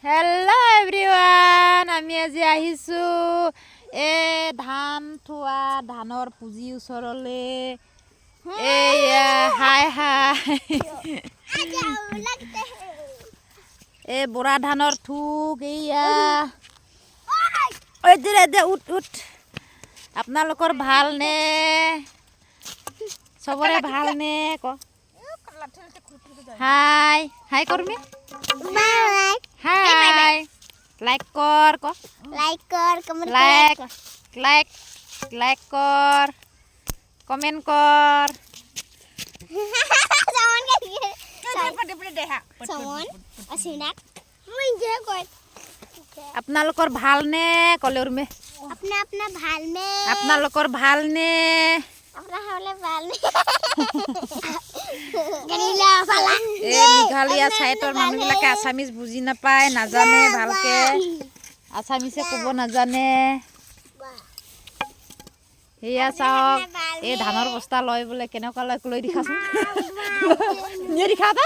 Hello' everyone, আমি আজি আহিছোঁ ধান থোৱা ধানৰ পুঁজি ওচৰলৈ। এয়া হাই এই বৰা ধানৰ থোক এয়া উঠ আপোনালোকৰ ভালনে? চবৰে ভালনে? ক হাই হাই কৰবি, হাই লাইক কৰ, ক লাইক কৰ, কমেণ্ট কৰ। আপোনালোকৰ ভালনে? কলে উৰ্মে আপোনালোকৰ ভালনে? মেঘালয়া চাইটৰ মানুহবিলাকে আছামিজ বুজি নাপায়, নাজানে, ভালকে আছামিছে ক'ব নাজানে। সেয়া চাওক, এই ধানৰ বস্তা লয় বোলে, কেনেকুৱা লয় লৈ দেখাচোন, দেখা দা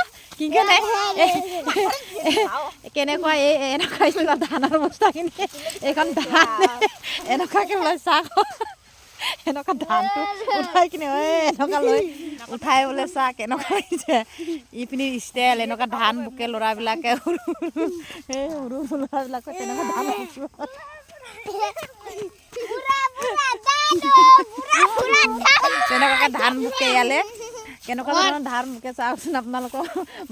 কেনেকুৱা এনেকুৱা ধানৰ বস্তাখিনি, এইখন ধান এনেকুৱাকে লয় চাওক, এনেকুৱা ধানটো উঠাই কিনে এনেকুৱা লৈ উঠাই বোলে চাহ কেনেকুৱা লাগিছে। ইপিনি ষ্টাইল এনেকুৱা ধান বুকে ল'ৰাবিলাকে, সৰু ল'ৰাবিলাকে তেনেকুৱা ধান তেনেকুৱাকে ধান বুকে ইয়ালে, কেনেকুৱা ধৰণৰ ধান বুকে চাওকচোন। আপোনালোকৰ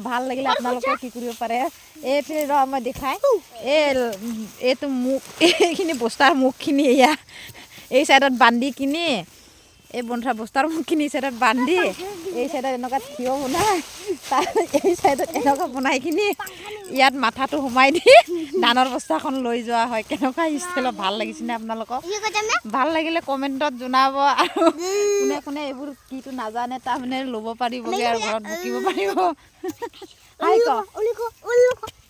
ভাল লাগিলে আপোনালোকে কি কৰিব পাৰে, এইপিনি ৰ মই দেখাই, এইটো মুখ, এইখিনি বস্তাৰ মুখখিনি এয়া এই চাইডত বান্ধি কিনি, এই বস্তাৰ মুখখিনি চাইডত বান্ধি, এই চাইডত এনেকুৱা থিয় বনাই, তাৰ এই চাইডত এনেকুৱা বনাই কিনি ইয়াত মাথাটো সোমাই দি ধানৰ বস্তাখন লৈ যোৱা হয়। কেনেকুৱা ষ্টাইলত ভাল লাগিছেনে আপোনালোকক? ভাল লাগিলে কমেণ্টত জনাব, আৰু কোনে কোনে এইবোৰ কিটো নাজানে তাৰমানে ল'ব পাৰিবগৈ আৰু ঘৰত বকিব পাৰিব।